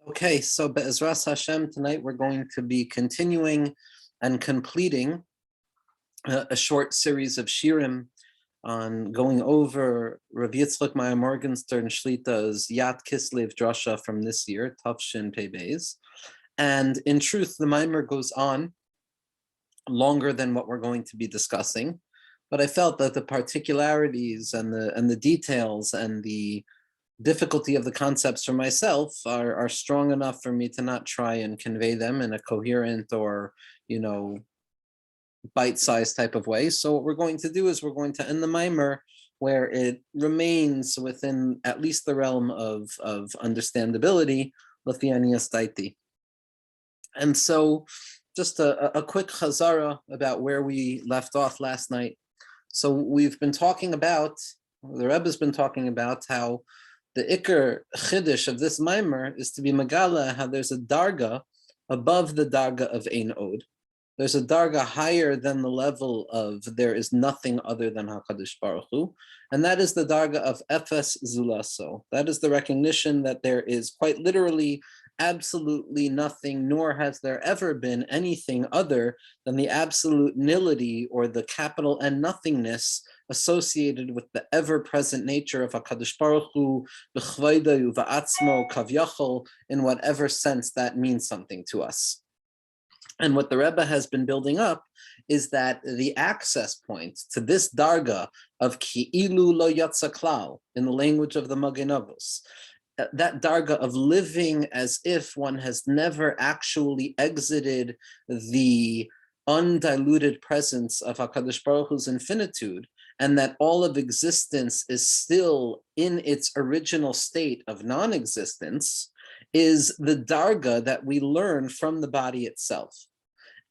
Okay, so Be'ezras Hashem, tonight we're going to be continuing and completing a short series of shirim on going over Rav Yitzchak Maya Morgenstern Shlita's Yat Kislev drasha from this year, Tafshin Pei Beis. And in truth, the Maamar goes on longer than what we're going to be discussing, but I felt that the particularities and the details and the difficulty of the concepts for myself are strong enough for me to not try and convey them in a coherent or, bite-sized type of way. So what we're going to do is we're going to end the Maamar where it remains within at least the realm of understandability, Lithuania's Daiti. And so just a quick chazara about where we left off last night. So we've been talking about, the Rebbe's been talking about how the Iker Chiddush of this Maamar is to be Megala, how there's a darga above the darga of Ein Od. There's a darga higher than the level of there is nothing other than HaKadosh Baruch Hu, and that is the darga of Efes Zulaso. That is the recognition that there is quite literally absolutely nothing, nor has there ever been anything other than the absolute nility or the capital N nothingness associated with the ever-present nature of HaKadosh Baruch Hu, b'chvaydayu va'atzmo kavyachol, in whatever sense that means something to us. And what the Rebbe has been building up is that the access point to this darga of ki'ilu lo yatsa klal, in the language of the Magen Avos, that darga of living as if one has never actually exited the undiluted presence of HaKadosh Baruch Hu's infinitude, and that all of existence is still in its original state of non-existence, is the darga that we learn from the body itself.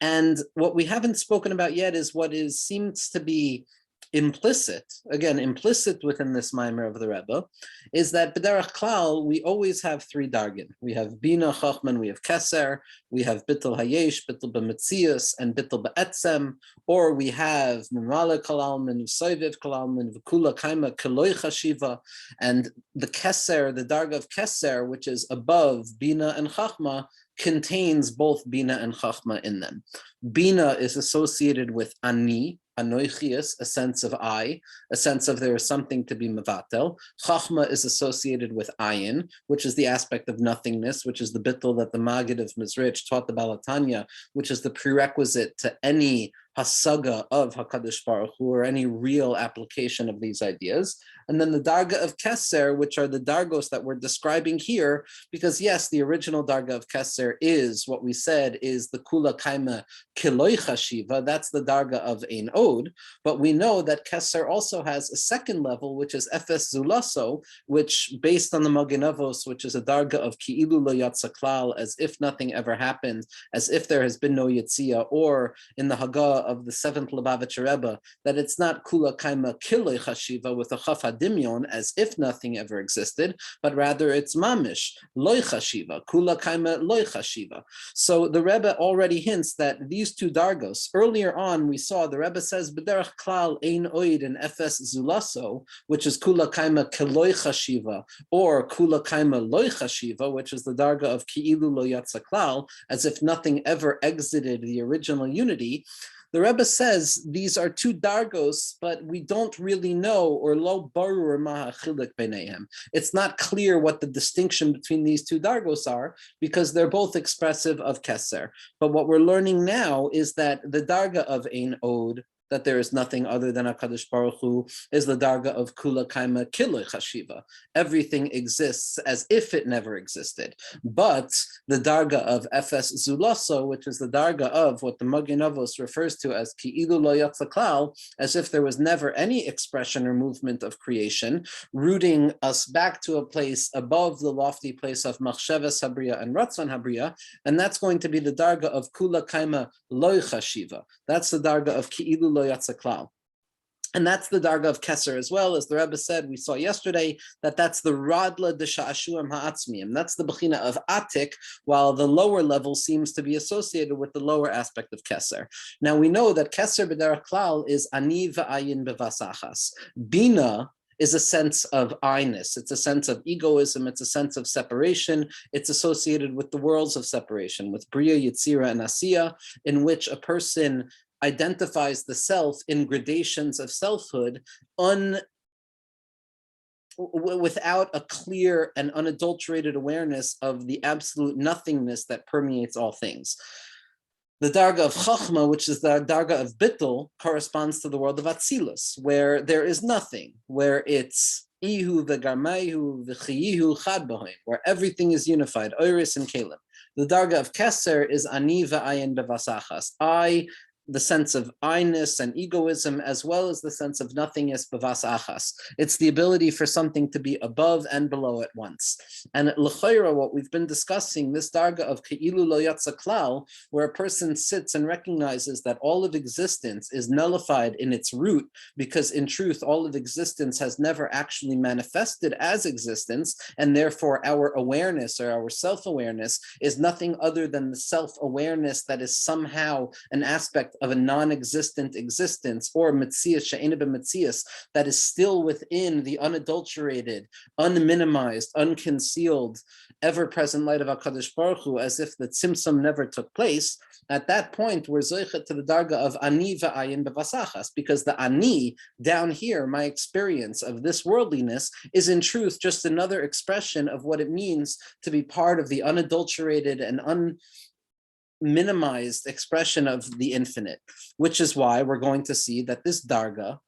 And what we haven't spoken about yet is what seems to be implicit within this Maamar of the Rebbe, is that b'derech klal we always have three dargin. We have bina, chachman, we have keser, we have bittul hayesh, bittul b'metzius, and bittul b'etzem, or we have mimale kalalmin, soiviv kalalmin, v'kula kaima keloi chashiva, and the keser, the darga of keser, which is above bina and chachma, contains both bina and chachma in them. Bina is associated with ani, anoichius, a sense of I, a sense of there is something to be mevatel. Chachma is associated with ayin, which is the aspect of nothingness, which is the bittul that the Maggid of Mizrich taught the Balatanya, which is the prerequisite to any hasaga of HaKadosh Baruch Hu, or any real application of these ideas. And then the darga of keser, which are the dargos that we're describing here, because yes, the original darga of keser is what we said is the kula kaima kiloi chashiva, that's the darga of Ein Od, but we know that keser also has a second level, which is efes zulaso, which based on the Magen Avos, which is a darga of ki'ilu lo yatsa klal, as if nothing ever happened, as if there has been no yitzia, or in the Haggah of the 7th Lubavitcher Rebbe, that it's not kula kaima kiloi chashiva with a chaf hadimyon, as if nothing ever existed, but rather it's mamish, loy chashiva, kula kaima loy chashiva. So the Rebbe already hints that these two dargos, earlier on we saw the Rebbe says, b'derech klal ein oid and efes zulaso, which is kula kaima kiloi chashiva, or kula kaima loy chashiva, which is the darga of ki'ilu lo yatsa klal, as if nothing ever exited the original unity. The Rebbe says these are two dargos, but we don't really know, or lo barur ma ha'chilek beineihem. It's not clear what the distinction between these two dargos are, because they're both expressive of keser. But what we're learning now is that the darga of Ein Od, that there is nothing other than HaKadosh Baruch Hu, is the darga of kula kaima kiloi chashiva. Everything exists as if it never existed. But the darga of efes zulaso, which is the darga of what the Magen Avos refers to as ki'ilu lo yatsa klal, as if there was never any expression or movement of creation, rooting us back to a place above the lofty place of machsheves habriya and ratzon habriya, and that's going to be the darga of kula kaima loy chashiva. That's the darga of ki'ilu lo yatsa klal. And that's the darga of keser as well, as the Rebbe said, we saw yesterday, that's the radla de sha'ashuim ha'atzmiyim. That's the bechina of atik, while the lower level seems to be associated with the lower aspect of keser. Now we know that keser b'derech klal is ani v'ayin b'vasachas. Bina is a sense of I-ness. It's a sense of egoism. It's a sense of separation. It's associated with the worlds of separation, with Bria, Yetzira, and Asiya, in which a person identifies the self in gradations of selfhood without a clear and unadulterated awareness of the absolute nothingness that permeates all things. The darga of Chachma, which is the darga of Bittul, corresponds to the world of Atzilus, where there is nothing, where it's Ihu v'garmaihu v'chiyihu chad b'hoin, where everything is unified, Oiris and Kalim. The darga of Keser is Ani v'ayin b'vasachas, I, the sense of I-ness and egoism, as well as the sense of nothingness, b'vas achas. It's the ability for something to be above and below at once. And l'chayra, what we've been discussing, this darga of ke'ilu lo yatsa klal, where a person sits and recognizes that all of existence is nullified in its root, because in truth, all of existence has never actually manifested as existence, and therefore our awareness or our self-awareness is nothing other than the self-awareness that is somehow an aspect of a non-existent existence, or metzias she'ena b'metzias, that is still within the unadulterated, unminimized, unconcealed, ever-present light of HaKadosh Baruch Hu, as if the tzimtzum never took place. At that point, we're zoichet to the darga of ani v'ayin b'vasachas, because the ani, down here, my experience of this worldliness, is in truth just another expression of what it means to be part of the unadulterated and minimized expression of the infinite, which is why we're going to see that this darga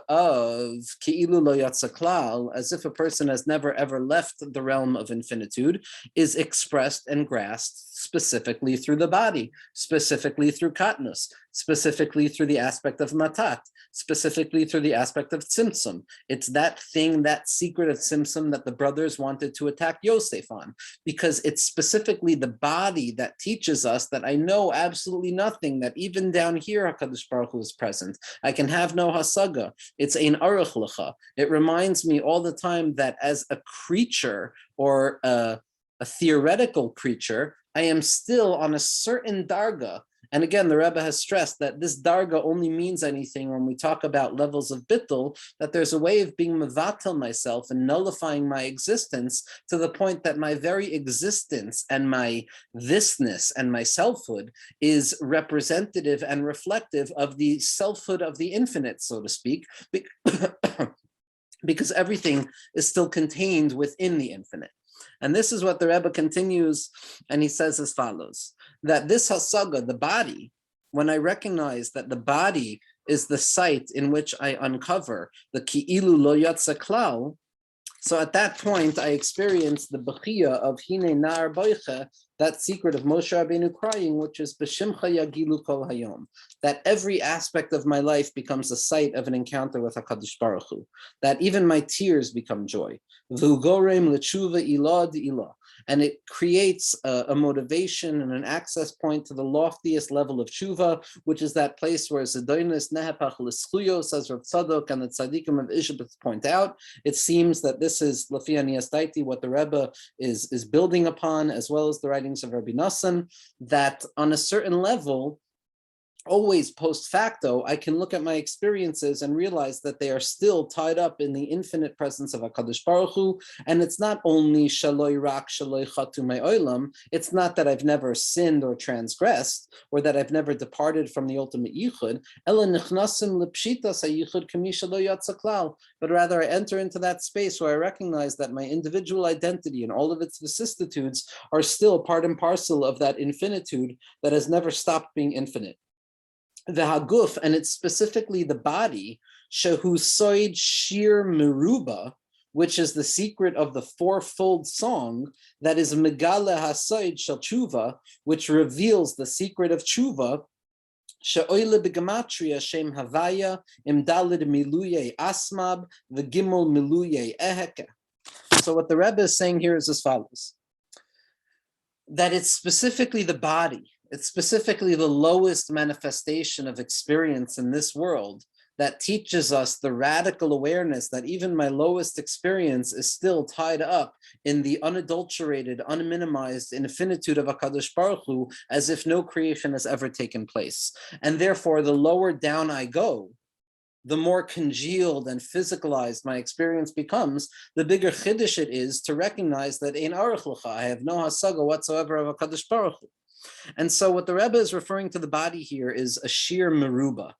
of ki'ilu lo yatsa klal, as if a person has never ever left the realm of infinitude, is expressed and grasped specifically through the body, specifically through katnus, specifically through the aspect of matat, specifically through the aspect of tzimtzum. It's that thing, that secret of tzimtzum that the brothers wanted to attack Yosef on, because it's specifically the body that teaches us that I know absolutely nothing, that even down here HaKadosh Baruch Hu is present. I can have no hasaga. It's ein aruch lecha. It reminds me all the time that as a creature, or a theoretical creature, I am still on a certain darga. And again, the Rebbe has stressed that this darga only means anything when we talk about levels of bittul, that there's a way of being mevatel myself and nullifying my existence to the point that my very existence and my thisness and my selfhood is representative and reflective of the selfhood of the infinite, so to speak, because everything is still contained within the infinite. And this is what the Rebbe continues, and he says as follows, that this hasaga, the body, when I recognize that the body is the site in which I uncover the ki'ilu lo yatsa klal, so at that point I experience the bechia of hine nar boiche, that secret of Moshe Rabbeinu crying, which is b'shimcha yagilu kol hayom, that every aspect of my life becomes a site of an encounter with HaKadosh Baruch Hu, that even my tears become joy. V'ugorem l'tshuva ilad ilah, and it creates a motivation and an access point to the loftiest level of tshuva, which is that place where zedonis nehepach l'schuyos, as Rav Tzadok and the tzaddikim of Ishbitz point out. It seems that this is Lefi Aniyas Daiti, what the Rebbe is building upon, as well as the writings of Rabbi Nassan, that on a certain level, always post facto, I can look at my experiences and realize that they are still tied up in the infinite presence of HaKadosh Baruch Hu. And it's not only shaloi rak, shaloi chatu me'olam, it's not that I've never sinned or transgressed, or that I've never departed from the ultimate yichud, ela nichnasim lepshitas hayichud k'mi shaloi yatsa klal, but rather I enter into that space where I recognize that my individual identity and all of its vicissitudes are still part and parcel of that infinitude that has never stopped being infinite. The haguf, and it's specifically the body, shehu soid shir meruba, which is the secret of the fourfold song, that is megale hasoid shel tshuva, which reveals the secret of tshuva, she'oile begematria shem havaya imdalid miluye asmab v'gimel miluye eheke. So what the Rebbe is saying here is as follows, that it's specifically the body, it's specifically the lowest manifestation of experience in this world that teaches us the radical awareness that even my lowest experience is still tied up in the unadulterated, unminimized infinitude of HaKadosh Baruch Hu, as if no creation has ever taken place. And therefore, the lower down I go, the more congealed and physicalized my experience becomes, the bigger chiddush it is to recognize that ein arich l'cha, I have no hasaga whatsoever of HaKadosh Baruch Hu. And so what the Rebbe is referring to the body here is a sheer meruba.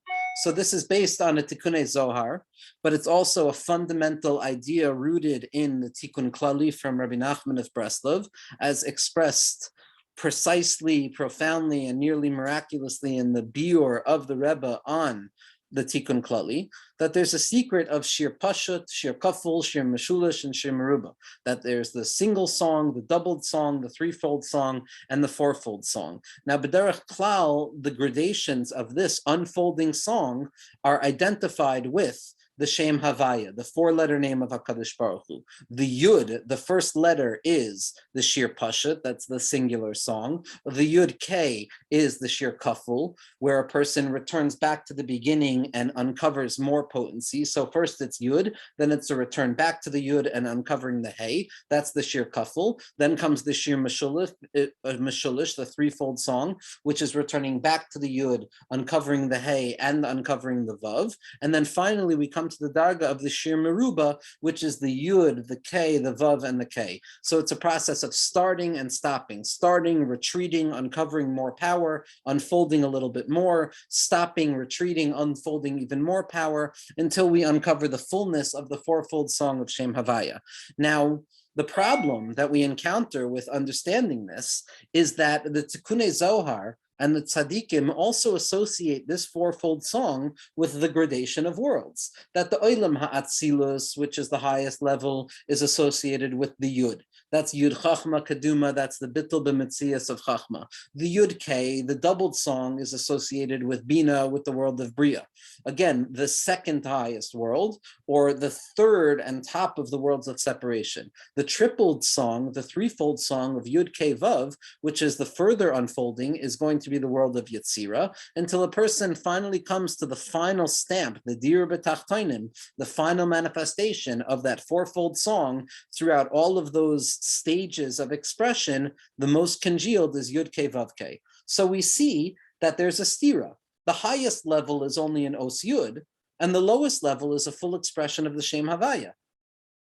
So this is based on a Tikkunei Zohar, but it's also a fundamental idea rooted in the Tikkun Klali from Rabbi Nachman of Breslov, as expressed precisely, profoundly, and nearly miraculously in the biur of the Rebbe on the Tikkun Klali, that there's a secret of Shir Pashut, Shir Kaful, Shir Meshulish, and Shir Meruba, that there's the single song, the doubled song, the threefold song, and the fourfold song. Now, B'derech Klal, the gradations of this unfolding song are identified with the Shem Havaya, the four-letter name of HaKadosh Baruch Hu. The Yud, the first letter, is the Shir Pashut, that's the singular song. The Yud K is the Shir Kaful, where a person returns back to the beginning and uncovers more potency. So first it's Yud, then it's a return back to the Yud and uncovering the Hey. That's the Shir Kaful. Then comes the Shir Meshulish, the threefold song, which is returning back to the Yud, uncovering the Hey and uncovering the Vav. And then finally we come to the darga of the Shir Meruba, which is the Yud, the K, the Vav, and the K. So it's a process of starting and stopping, starting, retreating, uncovering more power, unfolding a little bit more, stopping, retreating, unfolding even more power, until we uncover the fullness of the fourfold song of Shem Havaya. Now, the problem that we encounter with understanding this is that the Tikkunei Zohar and the tzaddikim also associate this fourfold song with the gradation of worlds, that the Olam Ha'atzilus, which is the highest level, is associated with the Yud. That's Yud Chachma Kaduma, that's the Bittul B'Metzias of Chachma. The Yud K, the doubled song, is associated with Bina, with the world of Bria. Again, the second highest world, or the third and top of the worlds of separation. The tripled song, the threefold song of Yud K Vav, which is the further unfolding, is going to be the world of Yetzira, until a person finally comes to the final stamp, the Dir B'Tachtainim, the final manifestation of that fourfold song throughout all of those stages of expression. The most congealed is Yud K Vav K. So we see that there's a stira. The highest level is only an Os Yud, and the lowest level is a full expression of the Shem Havaya.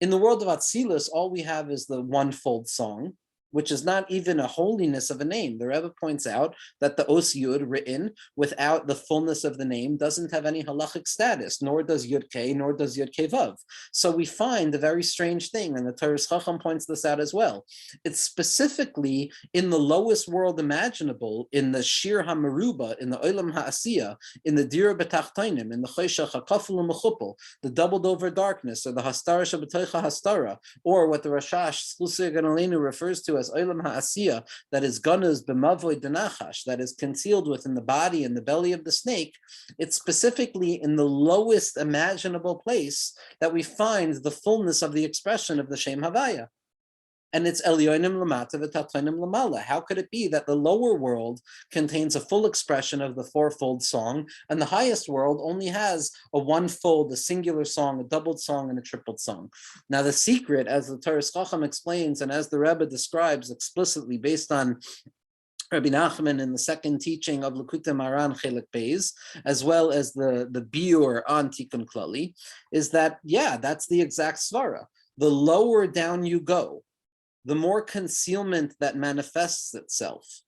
In the world of Atzilus, all we have is the one-fold song, which is not even a holiness of a name. The Rebbe points out that the Os Yud written without the fullness of the name doesn't have any halachic status, nor does Yud K, nor does Yud K Vav. So we find a very strange thing, and the Torah's Chacham points this out as well. It's specifically in the lowest world imaginable, in the Shir HaMeruba, in the Olam HaAsiya, in the Dir B'Tachtainim, in the Choshech HaKafel U'Mechupel, the doubled over darkness, or the Hastara Shabbataycha Hastara, or what the Rashash Schlusig and Aleinu refers to as Olam HaAsiya, that is Ganuz B'Mavoy Denachash, that is concealed within the body and the belly of the snake. It's specifically in the lowest imaginable place that we find the fullness of the expression of the Shem Havaya. And it's Elyonim Lamata v'Tachtonim Lamala. How could it be that the lower world contains a full expression of the fourfold song, and the highest world only has a one-fold, a singular song, a doubled song, and a tripled song? Now, the secret, as the Torah's Chacham explains, and as the Rebbe describes explicitly based on Rabbi Nachman in the second teaching of Likutei Maran Chelik Beis, as well as the biur on Tikkun Klali, is that, yeah, that's the exact svara. The lower down you go, the more concealment that manifests itself,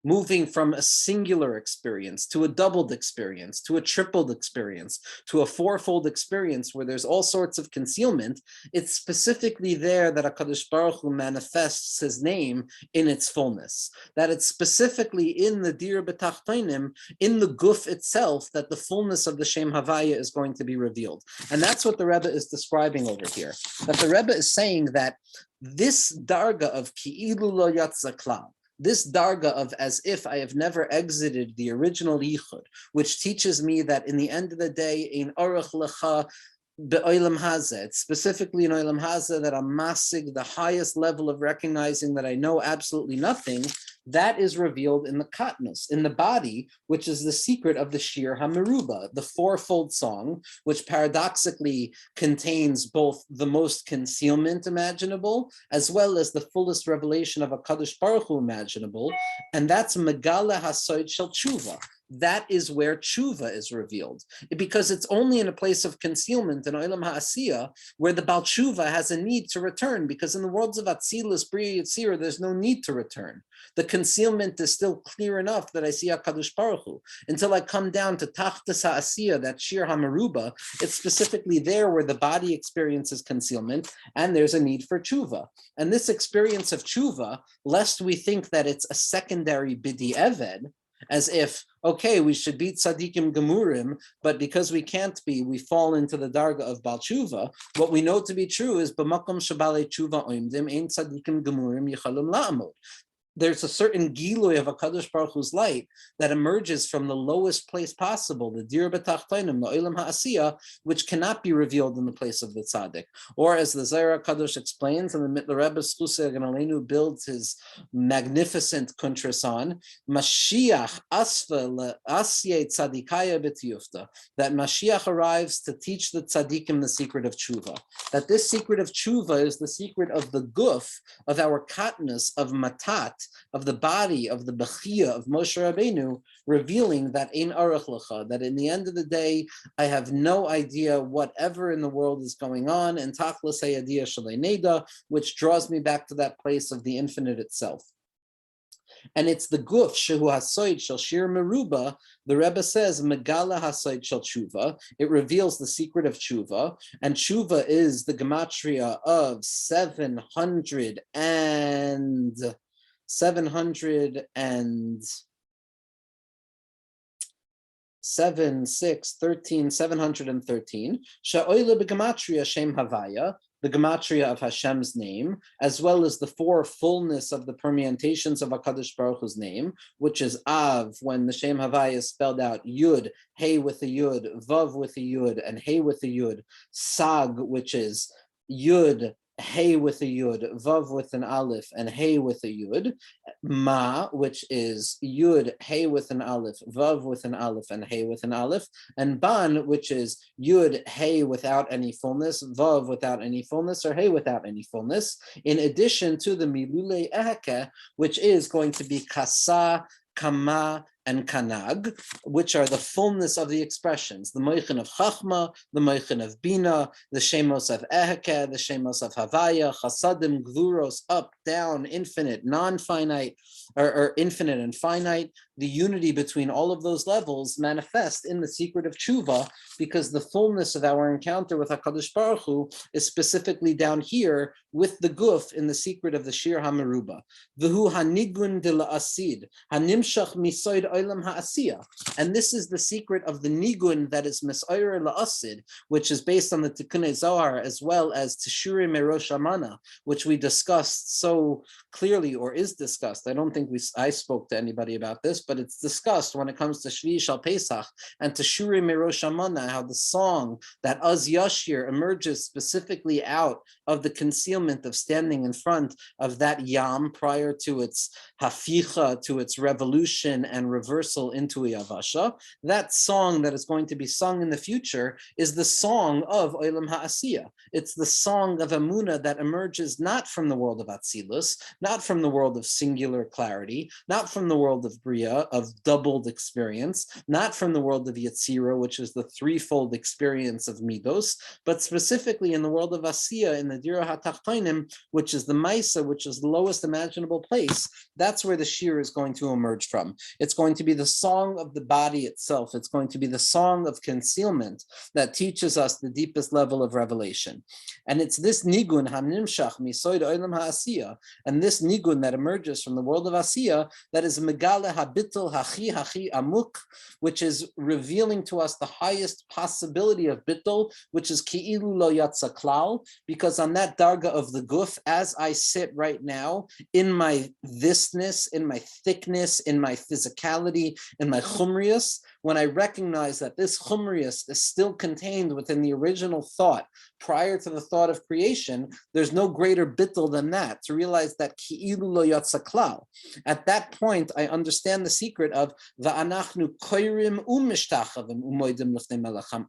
moving from a singular experience to a doubled experience, to a tripled experience, to a fourfold experience where there's all sorts of concealment. It's specifically there that HaKadosh Baruch Hu manifests his name in its fullness, that it's specifically in the Dir B'Tachtainim, in the guf itself, that the fullness of the Shem Havaya is going to be revealed. And that's what the Rebbe is describing over here, that the Rebbe is saying that this darga of ki'ilu lo yatza klal, this darga of as if I have never exited the original yichud, which teaches me that in the end of the day, in aruch lecha be'olam hazeh, it's specifically in olam hazeh that I'm masig, the highest level of recognizing that I know absolutely nothing. That is revealed in the katnus, in the body, which is the secret of the Shir HaMeruba, the fourfold song, which paradoxically contains both the most concealment imaginable, as well as the fullest revelation of HaKadosh Baruch Hu imaginable, and that's Megala HaSoid Shel Tshuva. that is where tshuva is revealed. Because it's only in a place of concealment in Olam HaAsiyah where the Baal Tshuva has a need to return, because in the worlds of Atzilus, Bria, Yitzira, there's no need to return. The concealment is still clear enough that I see HaKadosh Baruch Hu. Until I come down to Tachtas HaAsiyah, that Shir HaMeruba, it's specifically there where the body experiences concealment and there's a need for tshuva. And this experience of tshuva, lest we think that it's a secondary bidi eved, as if, okay, we should be tzaddikim gemurim, but because we can't be, we fall into the darga of Baal Tshuva. What we know to be true is b'makom shabale tshuva oimdim ein tzaddikim gemurim yichalum la'amod. There's a certain giloy of HaKadosh Baruch Hu's light that emerges from the lowest place possible, the dir b'tachtainim, the olam ha'asiyah, which cannot be revealed in the place of the tzaddik. Or as the Zohar HaKadosh explains, and the Mitler Rebbe Schusay Ganalenu builds his magnificent kuntras on, Mashiach asfa le'asyeh tzadikaya b'tiyufta, that Mashiach arrives to teach the tzaddikim the secret of tshuva. That this secret of tshuva is the secret of the guf, of our katnus, of matat, of the body, of the bechia of Moshe Rabbeinu, revealing that ein arach lecha, that in the end of the day, I have no idea whatever in the world is going on, and tachlis hayadiyah shalei neda, which draws me back to that place of the infinite itself. And it's the guf shehu hasoid shel shir meruba. The Rebbe says megala hasoid shel tshuva. It reveals the secret of tshuva, and tshuva is the gematria of 700 and 707, 6, 13, 713. Sha'oile b'gematria shem havaya, the gematria of Hashem's name, as well as the four fullness of the permutations of HaKadosh Baruch Hu's name, which is Av, when the Shem Havaya is spelled out, Yud, Hey with a Yud, Vav with a Yud, and Hey with a Yud, Sag, which is Yud, Hey with a Yud, Vav with an Aleph, and Hey with a Yud, Ma, which is Yud, Hey with an Aleph, Vav with an Aleph, and Hey with an Aleph, and Ban, which is Yud, Hey without any fullness, Vav without any fullness, or Hey without any fullness, in addition to the Milule Eheke, which is going to be Kasa, Kama, and Kanag, which are the fullness of the expressions, the Moichin of Chachma, the Moichin of Bina, the Shemos of Eheke, the Shemos of Havaya, Chasadim, Gvuros, up, down, infinite, non-finite, or infinite and finite. The unity between all of those levels manifest in the secret of tshuva, because the fullness of our encounter with HaKadosh Baruch Hu is specifically down here with the guf in the secret of the Shir HaMeruba. V'hu hanigun de la'asid, hanimshach misoid olam ha'asiyah. And this is the secret of the nigun that is misoyer la'asid, which is based on the Tikkunei Zohar, as well as Teshuri Merosh Amana, which we discussed so clearly, or is discussed. I don't think I spoke to anybody about this, but it's discussed when it comes to Shvi Shal Pesach and to Shuri Merosh Amana, how the song that Az Yashir emerges specifically out of the concealment of standing in front of that Yam prior to its Haficha, to its revolution and reversal into a Yavasha. That song that is going to be sung in the future is the song of Olam HaAsiyah. It's the song of Emunah that emerges not from the world of Atzilus, not from the world of singular clarity, not from the world of Bria, of doubled experience, not from the world of Yetzira, which is the threefold experience of Midos, but specifically in the world of Asiyah, in the Dira HaTachtonim, which is the Maisa, which is the lowest imaginable place. That's where the Shir is going to emerge from. It's going to be the song of the body itself. It's going to be the song of concealment that teaches us the deepest level of revelation. And it's this nigun, hanimshach misoid olam ha'asiyah, and this nigun that emerges from the world of Asiyah, that is megale habitul hachi amuk, which is revealing to us the highest possibility of bittul, which is ki'ilu lo yatsa klal, because on that darga of the guf, as I sit right now, in my thisness, in my thickness, in my physicality, in my chumrius, when I recognize that this chumrius is still contained within the original thought prior to the thought of creation, there's no greater bittul than that, to realize that ki'ilu lo yatsa klal. At that point, I understand the secret of va'anachnu koirim u'mishtachavim u'moidim l'fnei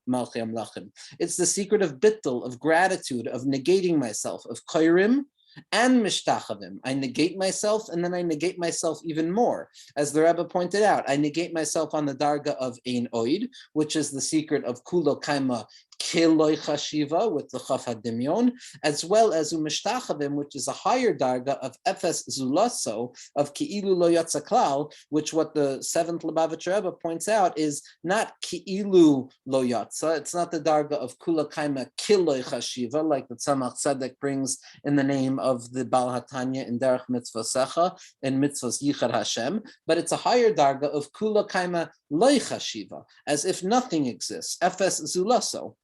malchei amlachim. It's the secret of bittul, of gratitude, of negating myself, of koirim, and mishtachavim. I negate myself, and then I negate myself even more. As the Rebbe pointed out, I negate myself on the darga of ein oid, which is the secret of kulo kaima kiloi chashiva with the chaf hadimyon, as well as umishtachavim, which is a higher darga of efes zulaso of ki'ilu lo yatsa klal, which what the seventh Lubavitcher Rebbe points out is not ki'ilu lo yatsa. It's not the darga of kula kaima kiloi chashiva like the Tzemach Tzedek brings in the name of the Baal HaTanya in Derech Mitzvah Secha and Mitzvahs Yichad Hashem, but it's a higher darga of kula kaima loy chashiva, as if nothing exists. Efes zulaso.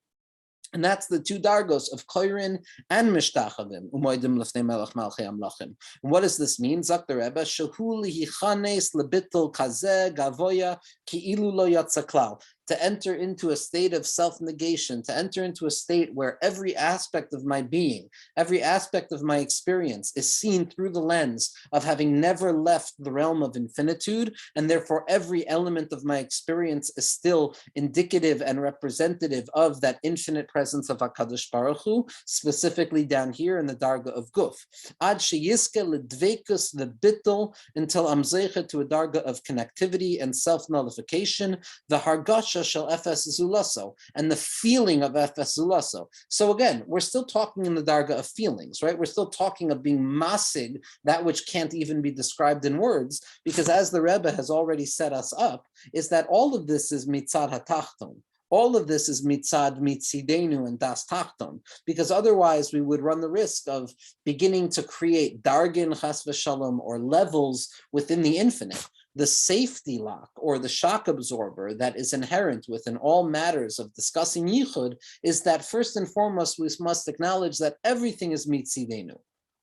And that's the two dargos of koirin and mishtachavim. Umoidim lefnei melech malchei amlachim. And what does this mean? Zak the Rebbe, shehu lihichanes lebitul kazeh gavoya ki'ilu lo yatsa klal. To enter into a state of self-negation, to enter into a state where every aspect of my being, every aspect of my experience is seen through the lens of having never left the realm of infinitude, and therefore every element of my experience is still indicative and representative of that infinite presence of HaKadosh Baruch Hu, specifically down here in the Darga of Guf. Ad sheyiske ledvekus lebittel, until I'm zeicha to a Darga of connectivity and self-nullification, the Hargasha shall efes zulaso, and the feeling of efes zulaso. So again, we're still talking in the darga of feelings, right? We're still talking of being masig, that which can't even be described in words, because as the Rebbe has already set us up, is that all of this is mitzad hatachton. All of this is mitzad mitzidenu and das tachton, because otherwise we would run the risk of beginning to create dargin chas v'shalom, or levels within the infinite. The safety lock or the shock absorber that is inherent within all matters of discussing yichud is that first and foremost we must acknowledge that everything is mitzidenu.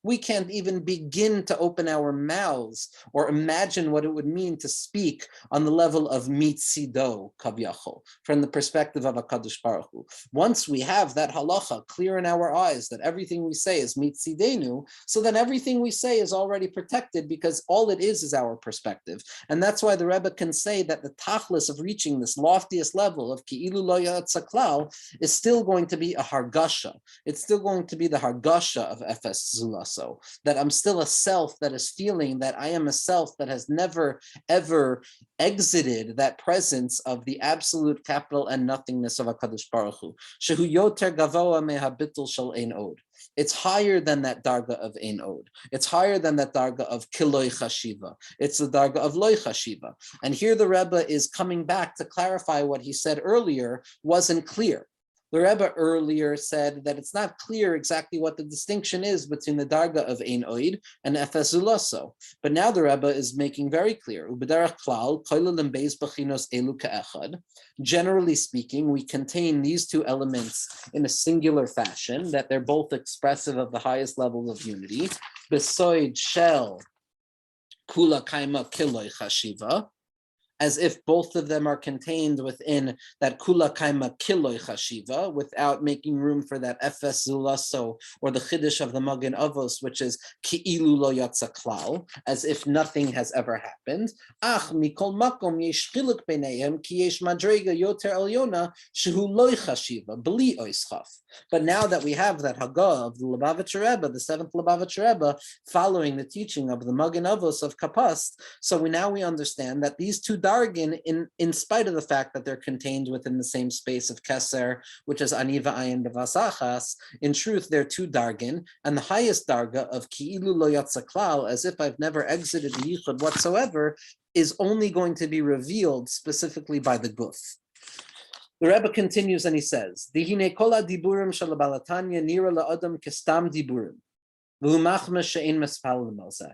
We can't even begin to open our mouths or imagine what it would mean to speak on the level of mitzido kavyachol, from the perspective of HaKadosh Baruch Hu. Once we have that halacha clear in our eyes that everything we say is mitzidenu, so then everything we say is already protected, because all it is our perspective. And that's why the Rebbe can say that the tachlis of reaching this loftiest level of ki'ilu lo yatsa klal is still going to be a hargasha. It's still going to be the hargasha of efes zulas. So that I'm still a self that is feeling that I am a self that has never, ever exited that presence of the absolute capital and nothingness of HaKadosh Baruch Hu. Shehu yoter gavoa mehabitul shel ein od. It's higher than that darga of ein od. It's higher than that darga of kiloi chashiva. It's the darga of loy chashiva. And here the Rebbe is coming back to clarify what he said earlier wasn't clear. The Rebbe earlier said that it's not clear exactly what the distinction is between the darga of ein oid and efes zulaso. But now the Rebbe is making very clear. Generally speaking, we contain these two elements in a singular fashion, that they're both expressive of the highest levels of unity. Besoid shel kula kaima kiloi chashiva, as if both of them are contained within that kula kaima kiloi chashiva, without making room for that efes zulaso, or the chiddush of the Magen Avos, which is ki'ilu lo yatsa klal, as if nothing has ever happened. Ach mikol makom yesh chiluk beinayim ki yesh madrega yoter elyona shehu loy chashiva bli oischaf. But now that we have that Haggah of the Lubavitcher Rebbe, the seventh Lubavitcher Rebbe, following the teaching of the Magen Avos of Kapast, so we understand that these two dargin, in spite of the fact that they're contained within the same space of Keser, which is Aniva Ayin Bevasachas, in truth they're two dargin, and the highest darga of Ki'ilu Lo Yatsa Klal, as if I've never exited the Yichud whatsoever, is only going to be revealed specifically by the Guf. The Rebbe continues and he says, "Dihine kol hadiburim shel balatanya nira la'adam kestam diburim, v'hu machmas she'ein mespal l'malzeh."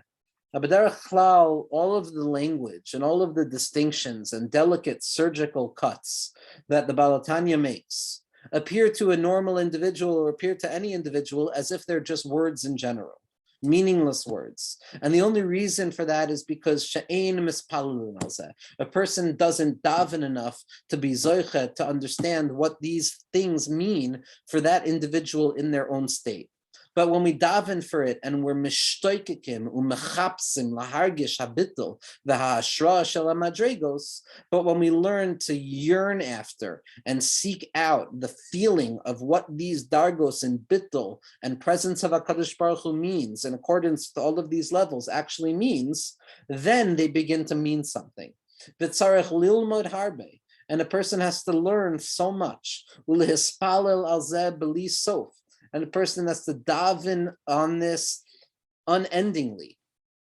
B'derech klal, all of the language and all of the distinctions and delicate surgical cuts that the Balatanya makes appear to a normal individual, or appear to any individual, as if they're just words in general, meaningless words. And the only reason for that is because she'ein mispalul malzeh, a person doesn't daven enough to be zoiche, to understand what these things mean for that individual in their own state. But when we daven for it and we're mishtoikikim umechapsim lahargish habittel v'ha'ashra shel hamadregos, but when we learn to yearn after and seek out the feeling of what these dargos and bittel and presence of HaKadosh Baruch Hu means, in accordance with all of these levels, actually means, then they begin to mean something. V'tzarech lilmod harbe, and a person has to learn so much. Ulehispalel al zeh b'li sof, and a person has to daven on this unendingly,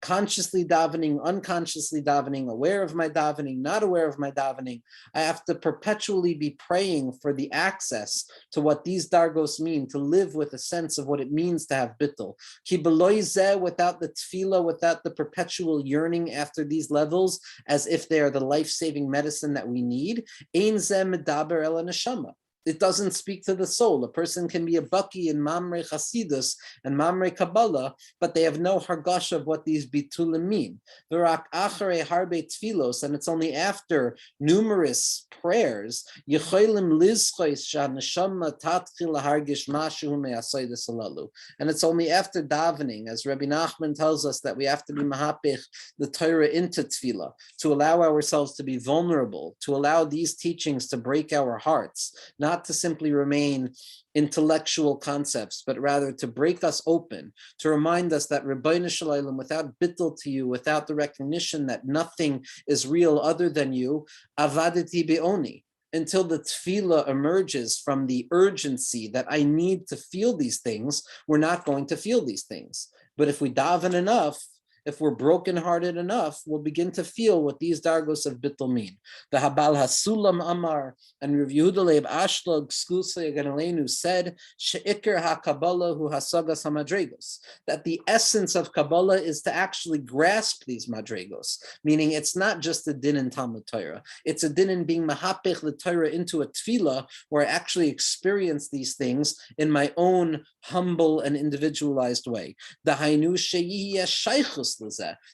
consciously davening, unconsciously davening, aware of my davening, not aware of my davening. I have to perpetually be praying for the access to what these dargos mean, to live with a sense of what it means to have bittul. Ki beloy zeh, without the tefillah, without the perpetual yearning after these levels, as if they are the life-saving medicine that we need, ein zeh medaber el neshama. It doesn't speak to the soul. A person can be a baki in Maamar Chasidus and Maamar Kabbalah, but they have no hargasha of what these bitulim mean. V'rak acharei harbe tfilos, and it's only after numerous prayers, yecholim lizchois shaneshama tatchil lahargish mashu me'asoydus alalu. And it's only after davening, as Rabbi Nachman tells us, that we have to be mahapich the Torah into tefillah, to allow ourselves to be vulnerable, to allow these teachings to break our hearts, not to simply remain intellectual concepts, but rather to break us open, to remind us that Rebbeinu Shalom, without bittul to you, without the recognition that nothing is real other than you, avaditi be'oni, until the tefillah emerges from the urgency that I need to feel these things, we're not going to feel these things. But if we daven enough, if we're brokenhearted enough, we'll begin to feel what these dargos of bittul mean. The Habal Hasulam Amar and Rav Yehuda Leib Ashlog Skusay Ganalenu said, She'ikr HaKabbalah hu hasagas hamadregos, that the essence of Kabbalah is to actually grasp these madregos, meaning it's not just a din in Talmud Torah, it's a din in being mahapich the Torah into a tefillah, where I actually experience these things in my own humble and individualized way. The Hainu She'yiyeh Shaychus,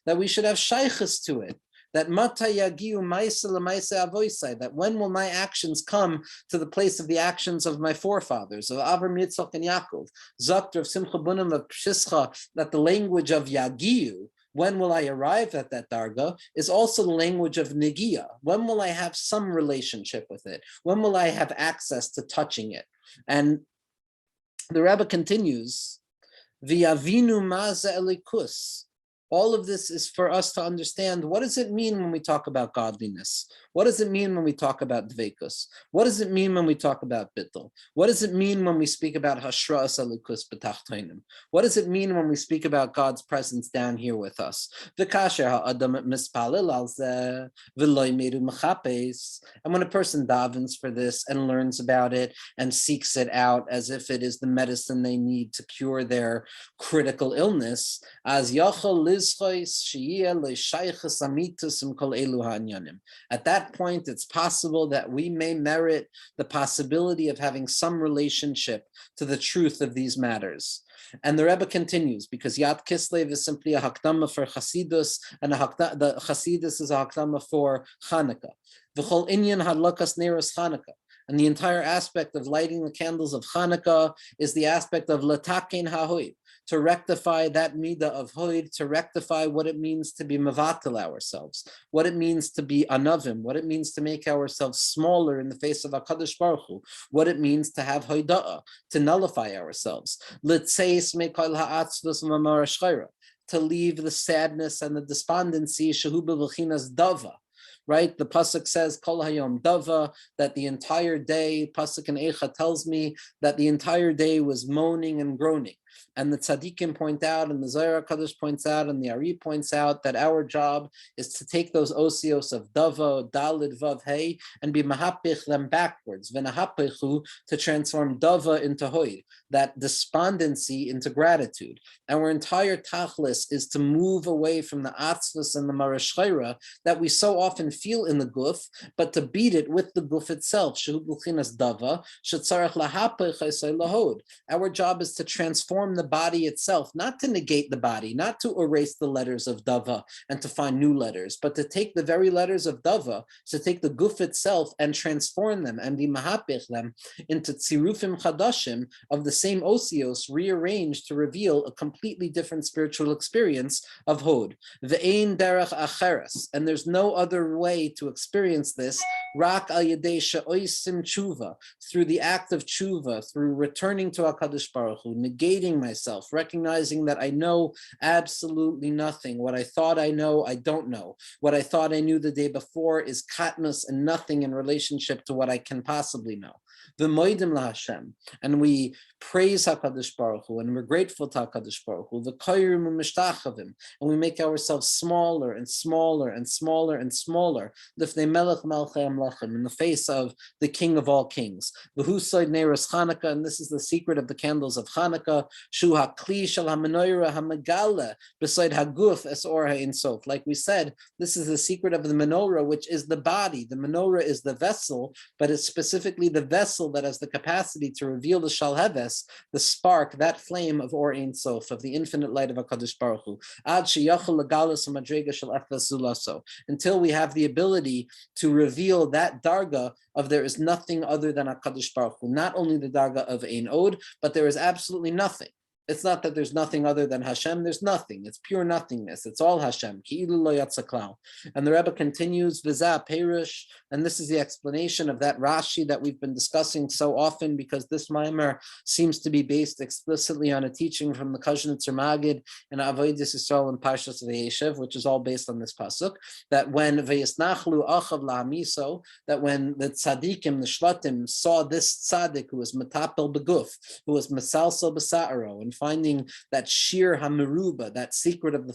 that we should have shaykhs to it, that that when will my actions come to the place of the actions of my forefathers, of Avram, Yitzchak, and Yaakov, Zokter of Simcha Bunim of Pshischa, that the language of Yagiu, when will I arrive at that darga, is also the language of Negia. When will I have some relationship with it? When will I have access to touching it? And the Rebbe continues, V'yavinu maza elikus. All of this is for us to understand, what does it mean when we talk about godliness? What does it mean when we talk about dveikus? What does it mean when we talk about bittul? What does it mean when we speak about hashra'as alikus b'tachtonim? What does it mean when we speak about God's presence down here with us? V'kasher ha'adam mispalel al zeh v'loy meru mechapes. And when a person davens for this and learns about it and seeks it out as if it is the medicine they need to cure their critical illness, as yachol liz at that point, it's possible that we may merit the possibility of having some relationship to the truth of these matters. And the Rebbe continues, because Yad Kislev is simply a hakdama for Chasidus, and the Chasidus is a hakdama for Chanukah. V'chol inyan hadlakas neros Chanukah. And the entire aspect of lighting the candles of Chanukah is the aspect of latakein ha'hoid, to rectify that midah of hoid, to rectify what it means to be mevatel ourselves, what it means to be anavim, what it means to make ourselves smaller in the face of HaKadosh Baruch Hu, what it means to have hoida'ah, to nullify ourselves. L'tzeis me'kol ha'atzvus v'mamar shchayra, to leave the sadness and the despondency, shehu b'v'chinas dava. Right, the pasuk says Kol Hayom Dava, that the entire day, pasuk in Eicha tells me that the entire day was moaning and groaning. And the tzaddikim point out, and the Zohar HaKadosh points out, and the Ari points out that our job is to take those osios of Dava, Dalid, Vav, Hey, and be mahapich them backwards, v'nahapichu, to transform Dava into Hoy, that despondency into gratitude. Our entire tachlis is to move away from the atzvus and the marashchayra that we so often feel in the guf, but to beat it with the guf itself. Shehu b'chinas Dava, shetzarach lahapich esay lahod. Our job is to transform transform the body itself, not to negate the body, not to erase the letters of Dava and to find new letters, but to take the very letters of Dava, to take the guf itself and transform them and be mahapich them into tzirufim chadashim of the same osios, rearranged to reveal a completely different spiritual experience of Hod. Ve'ein derech acheres, and there's no other way to experience this, rak al yedei she'oisim tshuva, through the act of tshuva, through returning to HaKadosh Baruch Hu, negating myself, recognizing that I know absolutely nothing. What I thought I know, I don't know. What I thought I knew the day before is katnus and nothing in relationship to what I can possibly know. V'moidim laHashem, and we praise HaKadosh Baruch Hu, and we're grateful to HaKadosh Baruch Hu, v'koyrim u'mishtachavim, and we make ourselves smaller and smaller and smaller and smaller, l'fnei melech malchei amlachim, in the face of the King of all kings. V'hu soid neiros Chanukah, and this is the secret of the candles of Chanukah, shu ha'kli shel ha'menorah ha'megale b'soid ha'guf es or ha'in sof. Like we said, this is the secret of the menorah, which is the body. The menorah is the vessel, but it's specifically the vessel that has the capacity to reveal the shalheves, the spark, that flame of Or Ein Sof, of the infinite light of HaKadosh Baruch Hu, ad sheyachol legalus ha'madrega shel efes zulaso, until we have the ability to reveal that darga of there is nothing other than HaKadosh Baruch Hu, not only the darga of Ein Od, but there is absolutely nothing. It's not that there's nothing other than Hashem. There's nothing. It's pure nothingness. It's all Hashem. And the Rebbe continues, V'zah Perush, and this is the explanation of that Rashi that we've been discussing so often, because this Maamar seems to be based explicitly on a teaching from the Kazhnitzer Magid and Avodas Yisrael and Parshas Vayeshev, which is all based on this pasuk, that when Vayisnachlu Achav La'amiso, that when the tzaddikim, the shvatim, saw this tzaddik who was metapel beguf, who was mesalsel b'sa'aro, and finding that shir hamiruba, that secret of the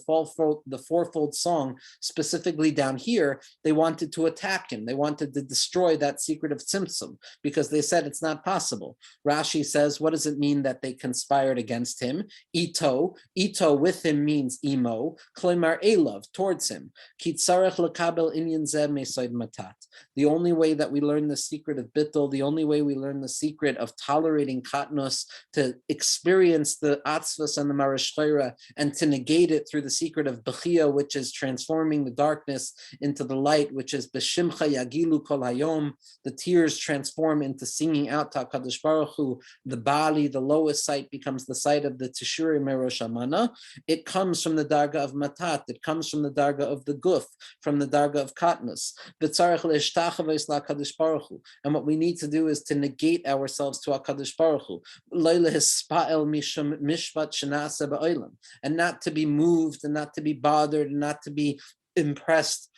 fourfold song, specifically down here, they wanted to attack him. They wanted to destroy that secret of tzimtzum, because they said it's not possible. Rashi says, what does it mean that they conspired against him? Ito with him means imo, kloimar elav, towards him. Kitzarech lekabel inyan zeh mesoid matat. The only way that we learn the secret of bittul, the only way we learn the secret of tolerating katnus, to experience the atzvus and the marashchayra, and to negate it through the secret of bechia, which is transforming the darkness into the light, which is b'shimcha yagilu kol hayom, the tears transform into singing out to HaKadosh Baruch Hu, the bali, the lowest sight, becomes the sight of the teshuri merosh amana. It comes from the darga of matat, it comes from the darga of the guf, from the darga of katnus. And what we need to do is to negate ourselves to HaKadosh Baruch Hu, and not to be moved, and not to be bothered, and not to be impressed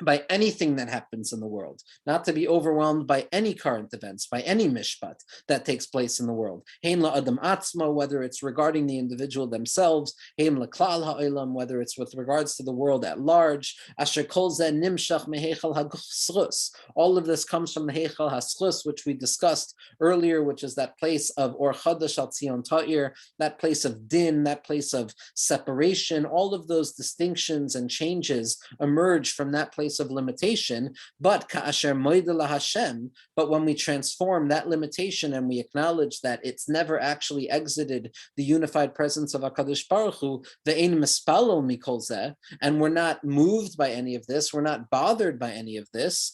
by anything that happens in the world, not to be overwhelmed by any current events, by any mishpat that takes place in the world. Hein la'adam atzma, whether it's regarding the individual themselves, hein la'klal ha'olam, whether it's with regards to the world at large. Asher kol zeh nimshach mehechal ha'schus. All of this comes from the hechal ha'schus, which we discussed earlier, which is that place of or chadash al tzion ta'ir, that place of din, that place of separation. All of those distinctions and changes emerge from that place of limitation, but ka'asher moidela Hashem, but when we transform that limitation and we acknowledge that it's never actually exited the unified presence of HaKadosh Baruch Hu, ve'ein mispalo mikol zeh, and we're not moved by any of this, we're not bothered by any of this,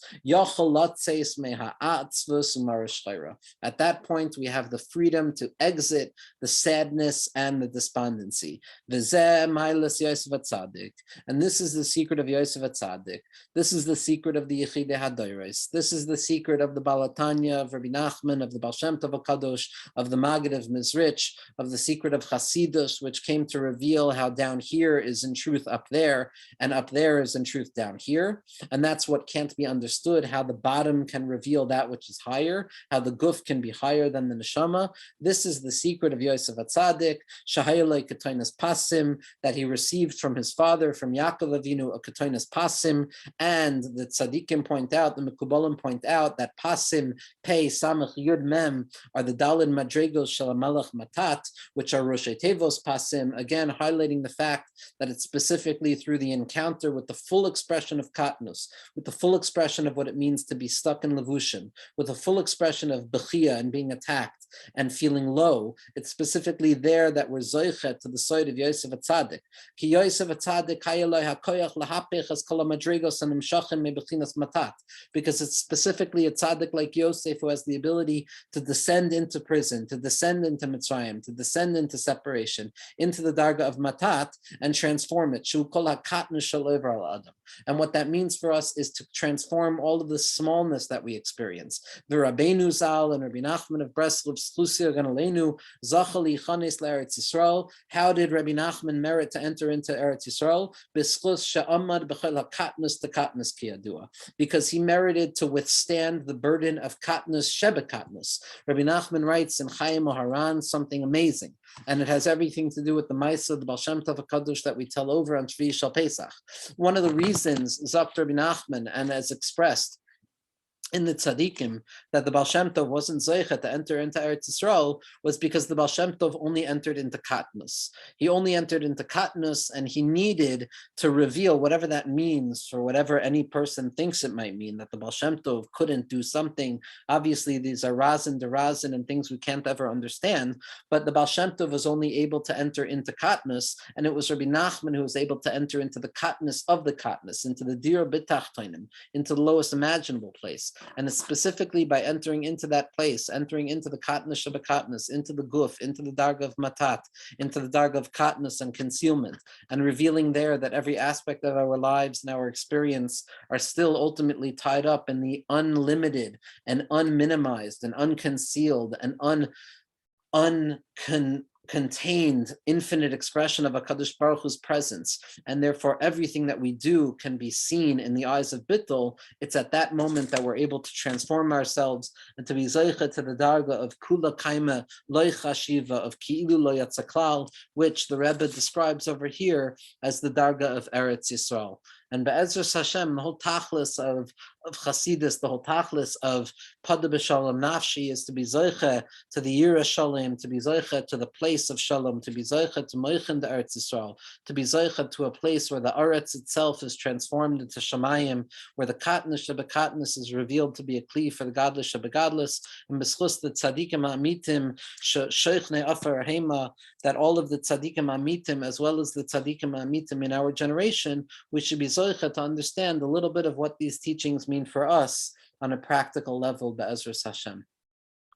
at that point we have the freedom to exit the sadness and the despondency. And this is the secret of Yosef HaTzadik. This is the secret of the Yechidei HaDoros. This is the secret of the Balatanya, of Rabbi Nachman, of the Baal Shem Tov HaKadosh, of the Maggid of Mizrich, of the secret of Chasidus, which came to reveal how down here is in truth up there, and up there is in truth down here. And that's what can't be understood, how the bottom can reveal that which is higher, how the guf can be higher than the neshama. This is the secret of Yosef HaTzadik, Shahayalei Ketoinas Pasim, that he received from his father, from Yaakov Avinu, a Ketoinas Pasim, And the tzaddikim point out, the Mekubalim point out that Pasim, Pei, Samach, Yud, Mem are the Dalin Madregos Shel Melech Matat, which are Rosh Tevos Pasim, again highlighting the fact that it's specifically through the encounter with the full expression of Katnus, with the full expression of what it means to be stuck in Levushin, with the full expression of Bechia and being attacked and feeling low. It's specifically there that we're Zoichet to the side of Yosef HaTzadik. Ki Yosef HaTzadik hayaloi hakoyach lahapech as kol hamadregos and imshachim mebechinas matat, because it's specifically a tzaddik like Yosef who has the ability to descend into prison, to descend into Mitzrayim, to descend into separation, into the darga of matat, and transform it. Shu kol hakatnu shel over al adam. And what that means for us is to transform all of the smallness that we experience. The Rabbeinu Zal and Rabbi Nachman of Breslov, Sklusia Ganalenu, Zachali Chanes Eretz Yisrael. How did Rabbi Nachman merit to enter into Eretz Yisrael? Bisklus she'amad b'chol hakatnus to katnus kiyadua, because he merited to withstand the burden of katnus shebekatnus. Rabbi Nachman writes in Chaim Oharan something amazing, and it has everything to do with the Maisa, the Baal Shem Tov HaKadosh that we tell over on Shvi Shal Pesach. One of the reasons, Zakt Rabbi Nachman, and as expressed in the tzaddikim, that the Baal Shem Tov wasn't zeicha to enter into Eretz Yisrael was because the Baal Shem Tov only entered into katnus. He only entered into katnus, and he needed to reveal whatever that means, or whatever any person thinks it might mean, that the Baal Shem Tov couldn't do something. Obviously, these are razin, derazin, and things we can't ever understand, but the Baal Shem Tov was only able to enter into katnus, and it was Rabbi Nachman who was able to enter into the katnus of the katnus, into the dir b'tachtonim, into the lowest imaginable place. And it's specifically by entering into that place, entering into the katnus shabakatnus, into the guf, into the darga of matat, into the darga of katnus and concealment, and revealing there that every aspect of our lives and our experience are still ultimately tied up in the unlimited and unminimized and unconcealed and contained infinite expression of HaKadosh Baruch Hu's presence, and therefore everything that we do can be seen in the eyes of Bittul. It's at that moment that we're able to transform ourselves and to be Zoicha to the Darga of Kula Kaima Loy Chashiva, of Ki'ilu Lo Yatzaklal, which the Rebbe describes over here as the Darga of Eretz Yisrael. And Be'ezras Hashem, the whole tachlis of Chasidus, the whole tachlis of Pada B'Shalom Nafshi is to be Zoicha to the Yira Shalom, to be Zoicha to the place of Shalom, to be Zoicha to Moichin the Eretz Yisrael, to be Zoicha to a place where the Eretz itself is transformed into Shamayim, where the Katnish Shebekatnis is revealed to be a Kli for the Godless Shebegodless, and Beschus the Tzadikim Amitim, Sheichne Afar Hema, that all of the Tzadikim Amitim, as well as the Tzadikim Amitim in our generation, we should be Zoicha to understand a little bit of what these teachings mean for us on a practical level, Be'ezras Hashem.